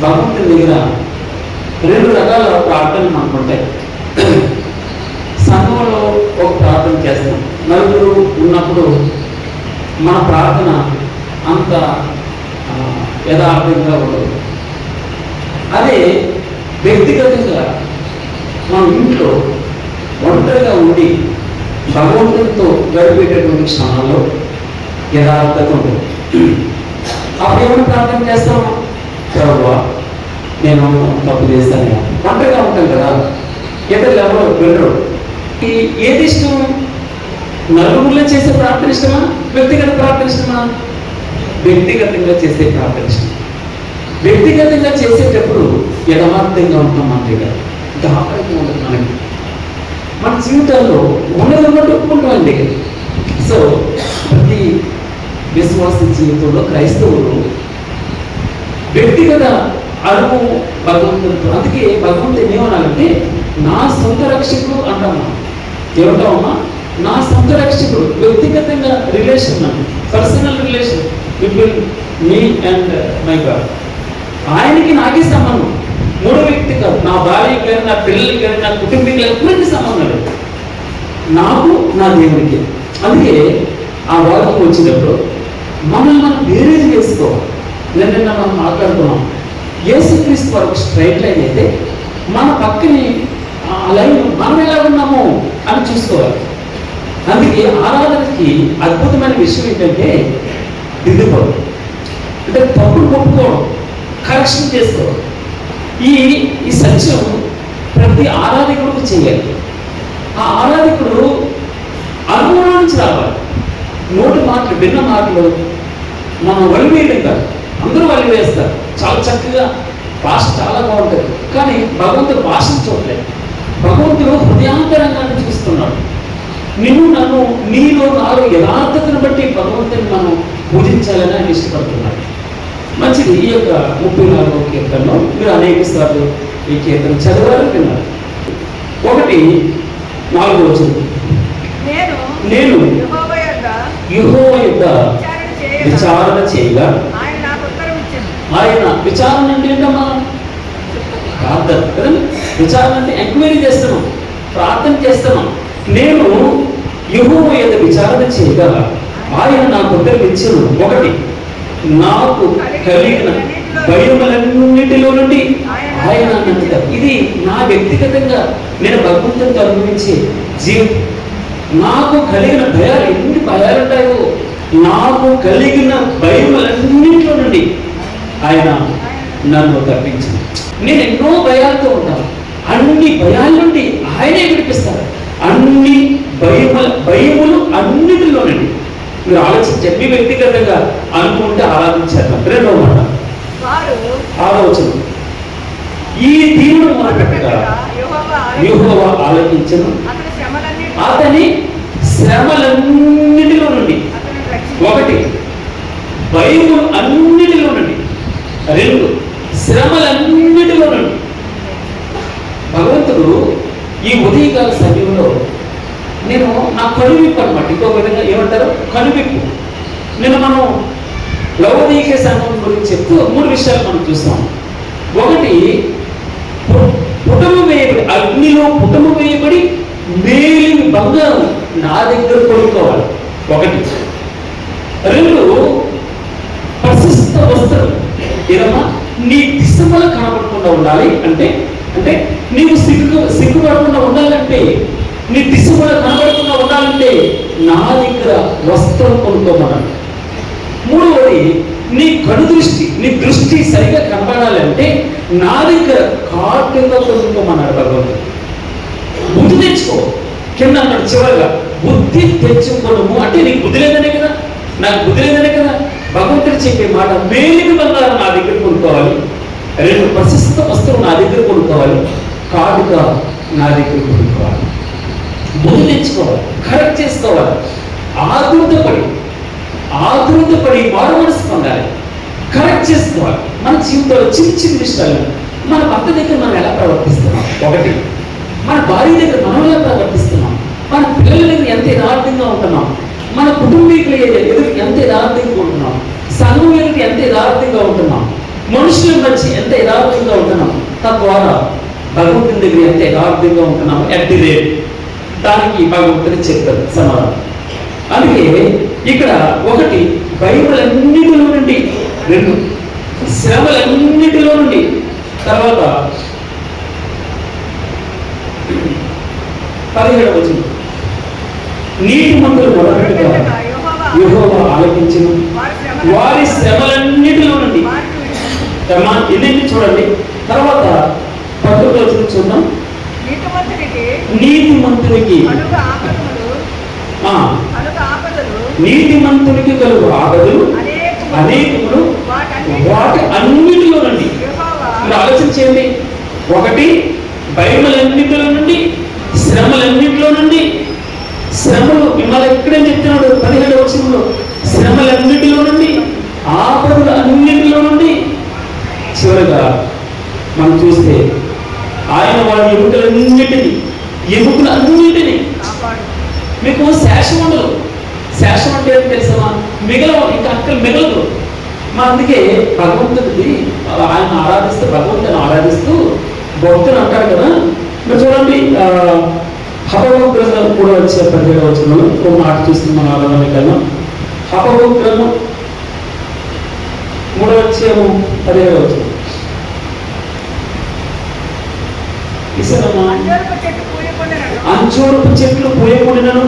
భగవంతుని దగ్గర రెండు రకాల ప్రార్థనలు మనకు ఉంటాయి. సంఘంలో ఒక ప్రార్థన చేస్తాం, నలుగురు ఉన్నప్పుడు మన ప్రార్థన అంత యథార్థంగా ఉండదు. అదే వ్యక్తిగతంగా మన ఇంట్లో ఒంటరిగా ఉండి భగవంతునితో గడిపేటటువంటి క్షణాల్లో యథార్థత ఉంటుంది. అప్పుడు ఏమైనా ప్రార్థన చేస్తాం, ప్రభువా నేను తప్పు చేస్తాను. ఒంటరిగా ఉంటాం కదా, ఇతరులు ఎవరో వినరు. ఏది ఇష్టం? నలుగురిలో చేసే ప్రార్థన ఇష్టమా, వ్యక్తిగత ప్రార్థన ఇష్టమా? వ్యక్తిగతంగా చేసే ప్రార్థన ఇష్టం. వ్యక్తిగతంగా చేసేటప్పుడు యథార్థంగా ఉంటాం. మన దగ్గర దాపరికం ఉండదు. మనకి మన జీవితాల్లో ఉన్నది ఒప్పుకుంటామండి. సో ప్రతి విశ్వాస జీవితంలో క్రైస్తవులు వ్యక్తిగత అనుభవం భగవంతుడు. అందుకే భగవంతుడు ఏమన్నాడంటే నా సొంత రక్షకుడు అంటామా, ఏమంటామమ్మా? నా సొంత రక్షకుడు. వ్యక్తిగతంగా relation, personal relation between me and my God. ఆయనకి నాకే సంబంధం. మూడో వ్యక్తి కాదు. నా భార్యకి కానీ, నా పిల్లలకి కానీ, నా కుటుంబీకులకి ఎవరికి సంబంధం లేదు. నాకు నా దేవునికి. అందుకే ఆ వాదం వచ్చినప్పుడు మనల్ని మనం వేరేది చేసుకోవాలి. నిన్న మనం మాట్లాడుకున్నాం, యేసుక్రీస్తు వరకు స్ట్రైట్ లైన్ అయితే మన పక్కని ఆ లైన్ మనం ఎలా ఉన్నాము అని చూసుకోవాలి. అందుకే ఆరాధనకి అద్భుతమైన విషయం ఏంటంటే దిద్దుకోవడం, అంటే తప్పులు ఒప్పుకోవడం, కరెక్షన్ చేసుకోవడం. ఈ సత్యం ప్రతి ఆరాధకుడికి చేయాలి. ఆ ఆరాధకుడు అనుభవం నుంచి రావాలి. నోటి మాటలు, భిన్న మాటలు మనం వలివేయడం కాదు. అందరూ వలివేస్తారు, చాలా చక్కగా భాష చాలా బాగుంటుంది. కానీ భగవంతుడు భాషను చూడలేదు. భగవంతుడు హృదయాంతరంగాన్ని చూస్తున్నాడు. నిన్ను నన్ను నీలో నాలో యథార్థతను బట్టి భగవంతుని మనం పూజించాలని ఆయన ఇష్టపడుతున్నాడు. మంచిది. ఈ యొక్క 34వ కీర్తనలో మీరు అనేక సార్లు ఈ కీర్తన చదవాలని విన్నారు. 1:4 నేను యెహోవా యొద్ద విచారణ చేయగా ఆయన విచారణ అంటే ఏంటమ్మా? ప్రార్థన కదండి. విచారణ అంటే ఎంక్వైరీ చేస్తున్నాం, ప్రార్థన చేస్తున్నాం. నేను యెహోవా యొద్ద విచారణ చేయగా ఆయన నాకు ఉత్తరమిచ్చెను. 1 నాకు కలిగిన భయములన్నిటిలో నుండి ఆయన నన్ను. ఇది నా వ్యక్తిగతంగా నేను భగవంతునితో అనుభవించే జీవితం. నాకు కలిగిన భయాలు, ఎన్ని భయాలు ఉంటాయో, నాకు కలిగిన భయములన్నింటిలో నుండి ఆయన నన్ను తప్పించింది. నేను ఎన్నో భయాలతో ఉంటాను. అన్ని భయాల నుండి ఆయనే విడిపిస్తారు. అన్ని భయములు అన్నిటిలో నుండి. మీరు ఆలోచించండి. మీ వ్యక్తిగతంగా అనుకుంటే ఆరాధించారు. 2వ మాట ఆలోచన. ఈ దీవుడు మొదలుపెట్టగా యెహోవా ఆలకించెను, అతని శ్రమలన్నిటిలో నుండి. 1 భయములు అన్నిటిలో నుండి. 2 శ్రమలన్నిటిలో నుండి. భగవంతుడు ఈ ఉదయకాల సమయంలో నేను నా కనువిప్పు అనమాట. ఇంకో విధంగా ఏమంటారు? కనువిప్పు. నేను మనం లవోదికీయ సంఘం గురించి చెప్తూ 3 విషయాలు మనం చూస్తాం. 1 పుటము వేయబడి, అగ్నిలో పుటము వేయబడి మేలిమి బంగారం నా దగ్గర కొనుక్కోవాలి. 1. 2 ప్రశస్త వస్త్రం. ఏదమ్మా? నీ దిశమల కనపడకుండా ఉండాలి. అంటే నీవు సిగ్గుపడకుండా ఉండాలంటే, నీ దిశమల కనపడకుండా ఉండాలంటే నా దగ్గర వస్త్రం కొనుక్కోమన్నాడు. 3వది నీ కనుదృష్టి, నీ దృష్టి సరిగా కనపడాలంటే నా దగ్గర కాటుగా కొనుక్కోమన్నాడు భగవంతుడు. బుద్ధి తెచ్చుకో. కింద అన్నాడు చివరిగా, బుద్ధి తెచ్చుకోవడము అంటే నీకు బుద్ధి లేదనే కదా, నాకు బుద్ధి లేదనే కదా. భగవంతుడు చెప్పే మాట, మేలిమి బంగారం నా దగ్గర కొనుక్కోవాలి, 2 ప్రశస్త వస్త్రం నా దగ్గర కొనుక్కోవాలి, కాటుగా నా దగ్గర కొనుక్కోవాలి. బుద్ధి తెచ్చుకోవాలి, కరెక్ట్ చేసుకోవాలి. ఆతృతపడి మారు మనసు పొందాలి, కరెక్ట్ చేసుకోవాలి. మన జీవితంలో చిన్న విషయాలు. మన భర్త దగ్గర మనం ఎలా ప్రవర్తిస్తున్నాం? 1 మన భార్య దగ్గర మనం ఎలా ప్రవర్తిస్తున్నాం? మన పిల్లల దగ్గర ఎంత యథార్థంగా ఉంటున్నాం? మన కుటుంబీకుల ఎదురు ఎంత యథార్థంగా ఉంటున్నాం? సంఘం ఎదురు ఎంత యథార్థంగా ఉంటున్నాం? మనుషుల మధ్య ఎంత యథార్థంగా ఉంటున్నాం, తద్వారా భగవంతుని దగ్గర ఎంత యథార్థంగా ఉంటున్నాము ఎట్ ది రేట్, దానికి భగవంతుని చెప్తారు సమాధానం. అందుకే ఇక్కడ ఒకటి బైబిల్ అన్నిటిలో నుండి, రెండు శ్రమలన్నిటిలో నుండి, తర్వాత 17వ వచనం నీతిమంతులు మొదలుపెట్టుగా యెహోవా ఆలకించును, వారి శ్రమలన్నిటిలో నుండి. ఎన్నింటి చూడండి. తర్వాత 11వ వచనం చూద్దాం. నీతిమంతునికి నీతిమంతునికి కలుగు ఆపదలు అనేకములు, వాటి అన్నిటిలో నుండి. మీరు ఆలోచన చేయండి. ఒకటి బైబిల్ అన్నిటిలో నుండి, శ్రమలన్నింటిలో నుండి. శ్రమలు మిమ్మల్ని ఎక్కడేం చెప్తున్నాడు 17వ వచనంలో, శ్రమలన్నిటిలో నుండి, ఆపదలు అన్నింటిలో నుండి. చివరగా మనం చూస్తే ఆయన వారి ఎముకలన్నిటినీ మీకు శేషం ఉండదు. శేషం అంటే ఏం తెలుసా? మిగలవు, ఇంకా అక్కలు మిగలదు. అందుకే భగవంతుడిది ఆయన ఆరాధిస్తూ, భగవంతుని ఆరాధిస్తూ భక్తులు అంటారు కదా. మీరు చూడండి, హబక్కూకు గ్రంథం కూడా వచ్చే 17వ వచనంలో ఒక మాట చూస్తుంది మన ఆరాధన కన్నా. హబక్కూకు గ్రంథం 3వ అధ్యాయము 17వ వచనం. అంజూరపు చెట్లు పూయకుండినను,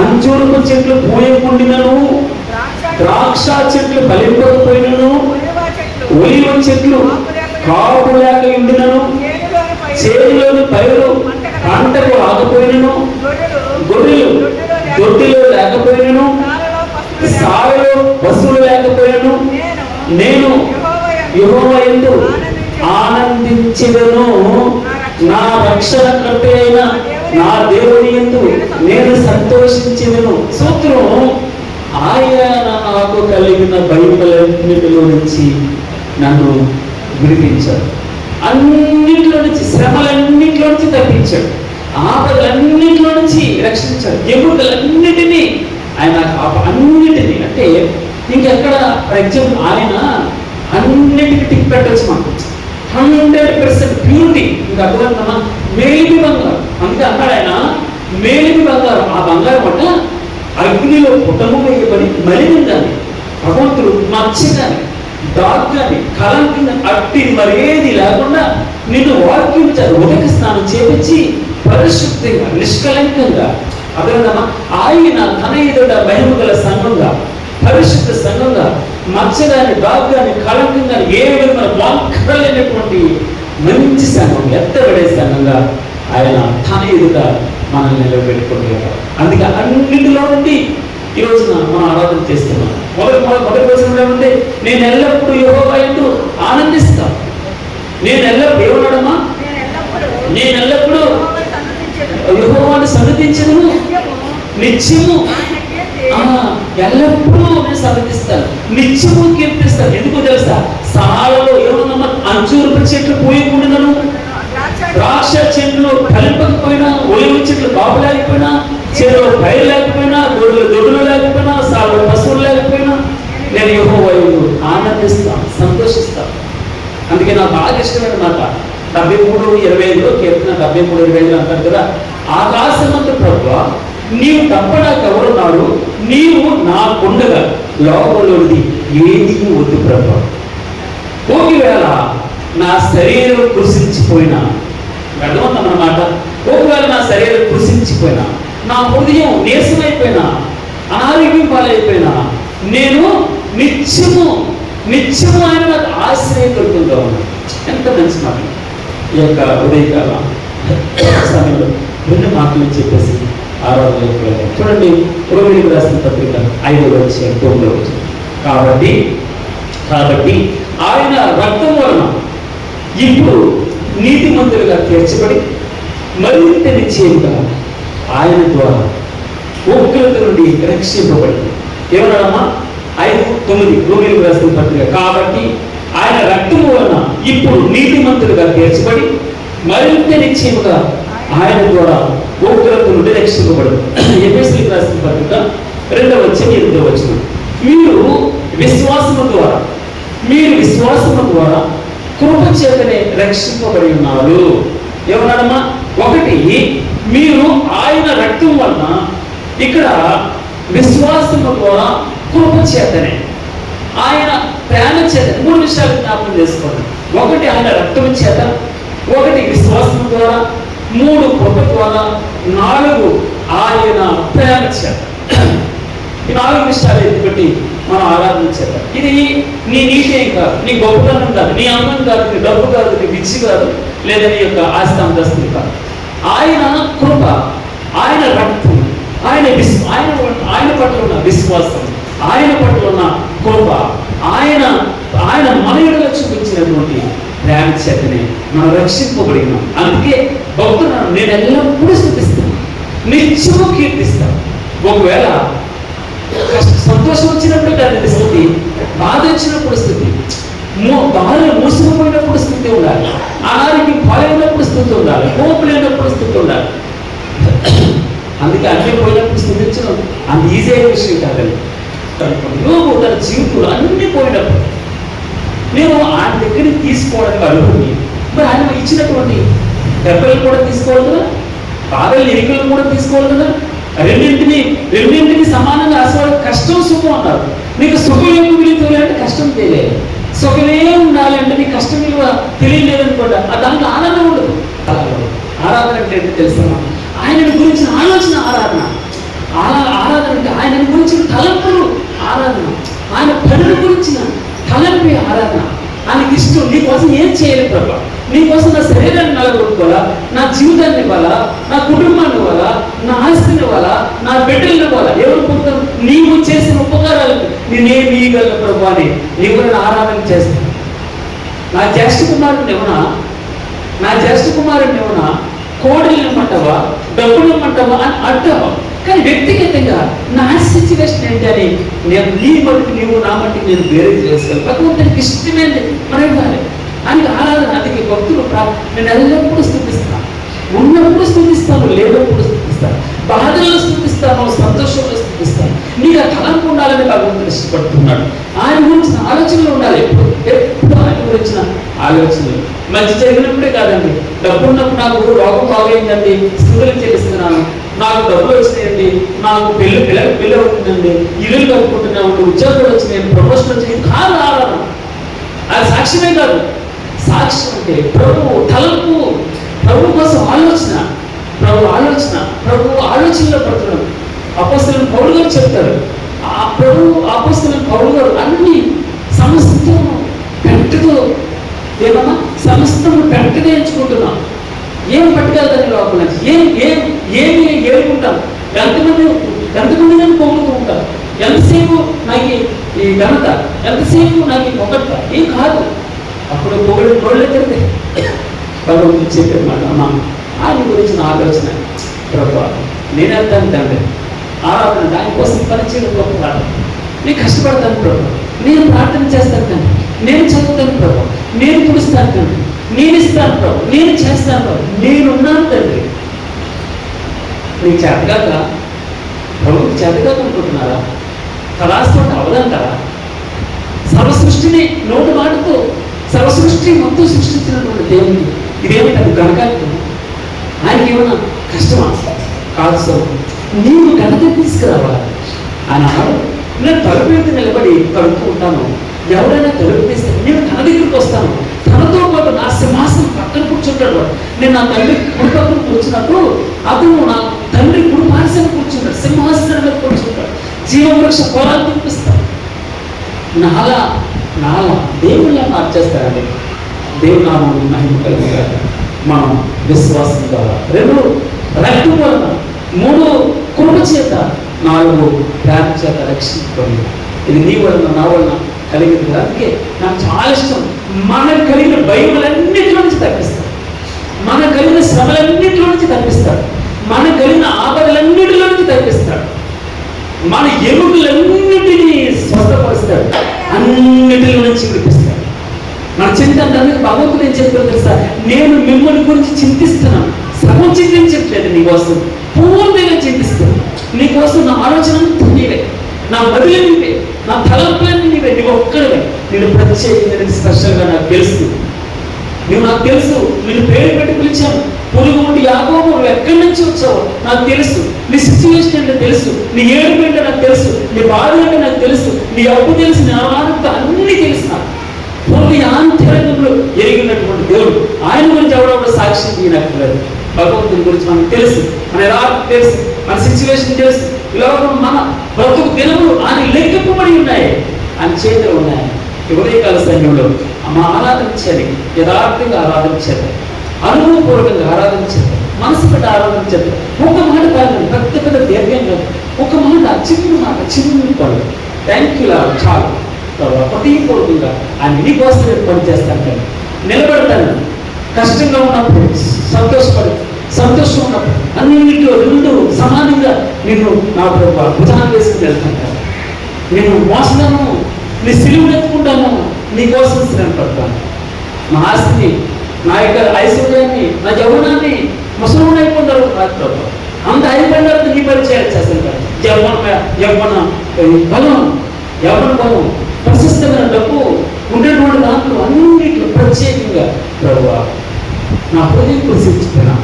అంజూరపు చెట్లు పూయకుండినను, ద్రాక్ష చెట్లు ఫలింపకపోయినను, ఒలివ చెట్లు కాపు లేక ఉండినను, చేతిలోని పైరు పంటకు ఆగపోయినను, గొర్రెలు దొడ్డిలో లేకపోయినను, సాలలో పశువులు లేకపోయినను, నేను యెహోవా యందు ఆనందించెదను, నా రక్షణ కర్త అయిన నా దేవుని యందు నేను సంతోషించెదను. సూత్రం, ఆయన నాకు కలిగిన భయములన్నిటిలో నుంచి నన్ను విడిపించాడు, అన్నింటిలో నుంచి, శ్రమలన్నింటిలో నుంచి తప్పించాడు, ఆపదలన్నింటిలో నుంచి రక్షించాడు, ఎముకలన్నిటినీ ఆయన అన్నిటినీ. అంటే ఇంకెక్కడ ఫర్ ఎగ్జాంపుల్ ఆయన అన్నిటికీ టిక్ పెట్టచ్చు మనకు 100% ప్యూరిటీ. ఇంకా అర్థమవుతుందమ్మా, మేలిమి బంగారం. అందుకే అన్నాడు ఆయన మేలిమి బంగారం. ఆ బంగారం పట్ల అగ్నిలో పుటము వేయబడి మలినందాన్ని భగవంతుడు మచ్చగాని, దాగ్గాని, కలంకిన అట్టి మరేది లేకుండా నిన్ను వాక్యించారు, ఉదక స్నానం చేపించి పరిశుద్ధంగా నిష్కలంకంగా. అర్థమవుతుందమ్మా, ఆయన తన ఎదుట మహిమ గల సంఘంగా, పరిశుద్ధ సంఘంగా, మచ్చగాని, దాగ్గాని, కలంకంగా, ఏ విధమైన వాంకలేనటువంటి మంచి సంఘం, ఎత్తబడే సంఘంగా ఆయన తన ఎదుట మనల్ని నిలబెట్టుకుంటారు. అందుకే అన్నింటిలో నుండి ఈ రోజున మనం ఆరాధన చేస్తున్నాం. మొదటి వచనంలో ఏముంది? నేను ఎల్లప్పుడూ యెహోవా యందు ఆనందిస్తాను. నేను ఎల్లప్పుడూ ఏమన్నాడమ్మా? నేను ఎల్లప్పుడూ యెహోవాను సన్నతించను, నిత్యము ఎల్లప్పుడూ నేను సన్నతిస్తాను, నిత్యము కీర్తిస్తాను. ఎందుకు తెలుసా? సాలలో ఏమన్నా అంజూరపు చెట్లు పూయకుండాను, ద్రాక్ష చెట్లు కలిపకపోయినా, ఒలివ చెట్లు బాబు లేకపోయినా, చెరువు పైరు లేకపోయినా, దొడ్డులు లేకపోయినా, సాలో పశువులు లేకపోయినా, నేను యెహోవా యందు ఆనందిస్తాను, సంతోషిస్తాను. అందుకే నాకు బాగా ఇష్టమైన మాట 73:25 కీర్తన 73:25 అంటారు కదా, ఆకాశమంత ప్రభువా నీవు తప్ప నాకు ఎవరున్నాడు, నీవు నాకుండగా లోకంలోనిది ఏది వద్దు ప్రభువా. ఒకవేళ నా శరీరం కృషించిపోయినా, అర్థమవుతుందన్నమాట, ఒకవేళ నా శరీరం కృషించిపోయినా, నా హృదయం నీరసమైపోయినా, అనారోగ్యం పాలైపోయినా, నేను నిత్యము ఆయన నాకు ఆశ్రయకర్తగా ఉన్నాను. ఎంత మంచి మాట. ఈ యొక్క ఉదయకాల సమయంలో 2 మాటలు చెప్పేసి ఆరాధనలోకి వెళ్ళాం. చూడండి, రోమిలకు రాసిన పత్రిక 5వ అధ్యాయం 9వ వచనం. కాబట్టి ఆయన రక్తం వలన ఇప్పుడు నీతిమంతులుగా తీర్చబడి మరింత నిశ్చయంగా ఆయన ద్వారా ఉగ్రత నుండి రక్షింపబడింది. ఏమన్నాడమ్మా? 5:9 రోమిలకు రాసిన పత్రిక. కాబట్టి ఆయన రక్తము వలన ఇప్పుడు నీతిమంతులుగా తీర్చబడి మరింత నిశ్చయముగా ఆయన ద్వారా ఉగ్రత నుండి రక్షింపబడింది. ఎఫెసీయులకు రాసిన పత్రిక 2వ అధ్యాయం 8వ వచనం. మీరు విశ్వాసము ద్వారా మీరు విశ్వాసము ద్వారా కృప చేతనే రక్షింపబడి ఉన్నారు. ఏమన్నాడమ్మా? ఒకటి, మీరు ఆయన రక్తం వలన, ఇక్కడ విశ్వాసము ద్వారా కృప చేతనే, ఆయన ప్రేమ చేత. 3 విషయాలు జ్ఞాపకం చేసుకోండి. ఒకటి ఆయన రక్తం చేత, ఒకటి విశ్వాసం ద్వారా, 3 కృప ద్వారా, 4 ఆయన ప్రేమ చేత. ఈ 4 విషయాలు ఎత్తుపెట్టి మనం ఆరాధన చేద్దాం. ఇది నీ నీకేం కాదు, నీ గొప్పతనం కాదు, నీ అందం కాదు, నీ డబ్బు కాదు, నీ విద్య కాదు, లేదా నీ యొక్క ఆస్తి అంతస్తులు కాదు. ఆయన కృప, ఆయన రక్తం, ఆయన పట్ల ఉన్న విశ్వాసం, ఆయన పట్ల ఉన్న కృప, ఆయన మన ఎడల చూపించినటువంటి ప్రేమ చేతనే మనం రక్షింపబడినాం. అందుకే భక్తులను నేను ఎల్లప్పుడూ స్తుతిస్తాను, నిత్యము కీర్తిస్తాను. ఒకవేళ సంతోషం వచ్చినప్పుడు దాని స్థితి, బాధ వచ్చినప్పుడు స్థితి, బాధలు మూసుకుపోయినప్పుడు స్థితి ఉండాలి, అనారోగ్యం పాలైనప్పుడు స్థితి ఉండాలి, కోపం లేనప్పుడు స్థితి ఉండాలి. అందుకే అన్నీ పోయినప్పుడు స్థితించడం అంత ఈజీ అయిన విషయం కాదండి. యోగు తన జీవితంలో అన్నీ పోయినప్పుడు నేను ఆయన దగ్గరికి తీసుకోవడానికి అడుగుని, మరి ఆయన ఇచ్చినటువంటి దెబ్బలు కూడా తీసుకోవాలి కదా, బాధలు ఎన్నికలు కూడా తీసుకోవాలి కదా. రెండింటిని సమానంగా ఆశీర్వాదం. కష్టం సుఖం అన్నారు. నీకు సుఖం ఎందుకు విలువ అంటే కష్టం తెలియలేదు. సుఖమే ఉండాలి అంటే నీకు కష్టం విలువ తెలియలేదనుకోండి, దాంట్లో ఆనందం ఉండదు. ఆరాధన అంటే ఏంటో తెలుస్తామా? ఆయన గురించిన ఆలోచన ఆరాధన. ఆరాధన అంటే ఆయన గురించిన తలంపులు ఆరాధన, ఆయన పనుల గురించిన తలంపే ఆరాధన. ఆయనకి ఇష్టం. నీకోసం ఏం చేయాలి ప్రభా? నీకోసం నా శరీరాన్ని నలగొట్టుకోవాలా, నా జీవితాన్ని ఇవ్వాలా, నా కుటుంబాన్ని ఇవ్వాలా, నా ఆస్తిని ఇవ్వాలా, నా బిడ్డలను ఇవ్వాలా. ఎవరు పొందుతారు? నీవు చేసిన ఉపకారాలకు నేనేం ఇవ్వగలను ప్రభు అని నీవు నేను ఆరాధన చేస్తాను. నా జ్యేష్ఠ కుమారుడిని ఏమన్నా కోడలు ఇమ్మంటావా, డబ్బులు ఇమ్మంటావా అని అంటావా? కానీ వ్యక్తిగతంగా నా సిచ్యువేషన్ ఏంటి అని నేను నీ మట్టుకు నీవు నా మట్టుకు నేను వేరే చేసుకోవాలి. భగవంతునికి ఇష్టమైనది మనం ఇవ్వాలి. అని ఆరాధన. అందుకే భక్తులు నేను ఎల్లప్పుడూ స్థుతిస్తాను, ఉన్నప్పుడు స్థుతిస్తాను, లేనప్పుడు స్థుతిస్తాను, బాధల్లో స్థుతిస్తాను, సంతోషంలో స్థుతిస్తాను. నీకు ఆ తలంపు ఉండాలని భగవంతుడు ఇష్టపడుతున్నాడు. ఆయన గురించిన ఆలోచనలు ఉండాలి. ఎప్పుడు ఆయన గురించిన ఆలోచనలు. మంచి జరిగినప్పుడే కాదండి, డబ్బు ఉన్నప్పుడు నాకు రోగం బాగైందండి, స్థితులు చెల్లిస్తున్నాను, నాకు డబ్బులు వచ్చినాయండి, నాకు పెళ్ళి అవుతుందండి, ఇల్లు కట్టుకుంటున్నామండి, ఉద్యోగాలు వచ్చినాయి, ప్రమోషన్ వచ్చినాయి కాదు ఆరాధన. అది సాక్ష్యమే కాదు. సాక్ష్యం అంటే ప్రభు తలంపు, ప్రభు కోసం ఆలోచన, ప్రభు ఆలోచనలో పడుతున్నాడు. అపోస్తలుడు పౌలు గారు చెప్తారు, ఆ ప్రభు అపోస్తలుడు పౌలు గారు అన్ని సమస్తం పెట్టుతో సమస్తము పెట్టుగా ఎంచుకుంటున్నాం. ఏం పట్టుకెళ్తాను లోపల నుంచి? ఏమి ఏడుకుంటాం? ఎంతమంది నేను పొందుతూ ఉంటాను? ఎంతసేపు నాకు ఈ ఘనత, ఎంతసేపు నాకు ఈ పొగట్ట ఏం కాదు. అప్పుడు పొగడు రోడ్లు తిరిగితే భగవంతుడు చెప్పామాట, అమ్మా ఆయన గురించిన ఆలోచన ప్రభు నేను వెళ్తాను తండ్రి. ఆరాధన ఆయన కోసం పనిచేయడం గొప్ప ప్రార్థన. నేను కష్టపడతాను ప్రభు, నేను ప్రార్థన చేస్తాను తండ్రి, నేను చదువుతాను ప్రభు, నేను తుడుస్తాను తండ్రి, నేను ఇస్తాను ప్రభు, నేను చేస్తాను ప్రభు, నేనున్నాను తండ్రి. నీకు చేతగాక ప్రభుకి చేతగాక అనుకుంటున్నారా? కళాస్పట అవదంటారా? సర్వసృష్టిని నోటి మాటతో సర్వసృష్టి మొత్తం సృష్టించినటువంటి దేవుడికి ఇదేమిటి? అది గణకార్యం. ఆయనకి ఏమన్నా కష్టమా? కాదు సార్, నీవు ఘనత తీసుకురావాలి. ఆయన అన్నాడు, నేను తలుపు మీద నిలబడి తడుపుతూ ఉంటాను, ఎవరైనా తలుపు తీస్తే నేను తన దగ్గరికి వస్తాను, తనతో పాటు నా సింహాసనం పక్కన కూర్చుంటాడు. నేను నా తండ్రి కుడి పక్కన కూర్చున్నప్పుడు అతను నా తండ్రి కుడి పార్శ్వం కూర్చుంటాడు, సింహాసనం మీద కూర్చుంటాడు, జీవవృక్ష ఫలాలు తినిపిస్తాడు. నాలా దేవుళ్ళ మార్చేస్తారండి. దేవుడు నామం మహిమ కలిగారు. మనం విశ్వాసం ద్వారా, 2 రక్తం వలన, 3 కృప చేత, 4 ప్రేమ చేత రక్షించుకోండి. ఇది నీ వలన నా వలన కలిగింది. అందుకే నాకు చాలా ఇష్టం. మనకు కలిగిన భయములన్నింటిలో నుంచి తప్పిస్తాడు, మనకు కలిగిన శ్రమలన్నింటిలో నుంచి తప్పిస్తాడు, మనకు కలిగిన ఆపదలన్నింటిలో నుంచి తప్పిస్తాడు, మన ఎముకలన్నింటినీ స్వస్థపరుస్తాడు, అన్నిటిలో నుంచి విడిపిస్తాడు. మన చింత అందుకు భగవంతుడు ఏం చెప్పారు తెలుసా? నేను మిమ్మల్ని గురించి చింతిస్తున్నాను, సగం చింతించట్లేదు, నీకోసం పూర్తిగా చింతిస్తున్నాను, నీకోసం నా ఆలోచన నీవే. నా మదిలి నీవే, నా తలంపులన్నీ నీవే, నువ్వు ఒక్కడవే. నేను ప్రత్యేకంగా స్పెషల్గా నాకు తెలుసు, నువ్వు నాకు తెలుసు. నేను పేరు పెట్టి పిలిచాను, పొరుగు ఉండి యాకోబు నువ్వు ఎక్కడి నుంచి వచ్చావు నాకు తెలుసు, నీ సిచ్యువేషన్ అంటే తెలుసు, నీ ఏడుపు అంటే నాకు తెలుసు, నీ బాధ అంటే నాకు తెలుసు, నీ అప్పు తెలుసు, నా ఆనందం అన్నీ తెలుసు. నాకు పూర్తి ఆంతరంగంలో ఎరిగినటువంటి దేవుడు. ఆయన గురించి ఎవడో సాక్ష్యం తీయనక్కర్లేదు. భగవంతుని గురించి మనకు తెలుసు, మన ఎలా తెలుసు, మన సిచ్యువేషన్ తెలుసు. లోకం మన బ్రతుకు దినములు ఆయన లెక్కింపబడి ఉన్నాయి, ఆయన చేతిలో ఉన్నాయి. ఉదయకాల సమయంలో మా ఆరాధించాలి, యథార్థంగా ఆరాధించాలి, అనుభవపూర్వకంగా ఆరాధించాలి, మనసు పెట్టి ఆరాధించాలి. ఒక మాట కాదు, పెద్ద పెద్ద దీర్ఘం కాదు, ఒక మాట, చిన్న పనులు. థ్యాంక్ యూ లార్డ్, చాలు. హృదయపూర్వకంగా ఆయన నీ కోసం నేను పనిచేస్తాను, కానీ నిలబడతాను. కష్టంగా ఉన్నప్పుడు సంతోషం ఉన్నప్పుడు అన్నింటిలో రెండు సమానంగా నేను నా భుజాన్ని వేసుకుని వెళ్తాను. నేను మోసలను నీ సిలువను ఎత్తుకుంటాను, నీ కోసం శ్రమ పడతాను. నా ఆస్తిని, నా యొక్క ఐశ్వర్యాన్ని, నా యవ్వనాన్ని ముసలిని అయిపోతారు కాదు. అంత అయిపోయిన తర్వాత నీ పరిచయం చేస్తాను కదా. యవ్వన బలం ప్రశస్తమైన డబ్బు ఉండేటువంటి దాంట్లో అన్నింటిలో ప్రత్యేకంగా ప్రభువా నా హృదయం కృషించిపోయినా,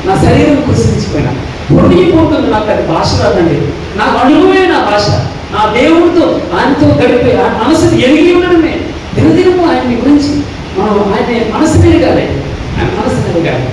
నా శరీరం కృషించిపోయినా, హృదయపూర్వకంగా నాకు అది భాష రాదండి. నాకు అనుభవమే నా భాష. నా దేవుడితో ఆయనతో గడిపే ఆ మనసుని ఎరిగి ఉండడమే దినదినము ఆయన్ని గురించి మనం ఆయన మనసు ఎరగాలి, ఆయన మనసు ఎరగాలి.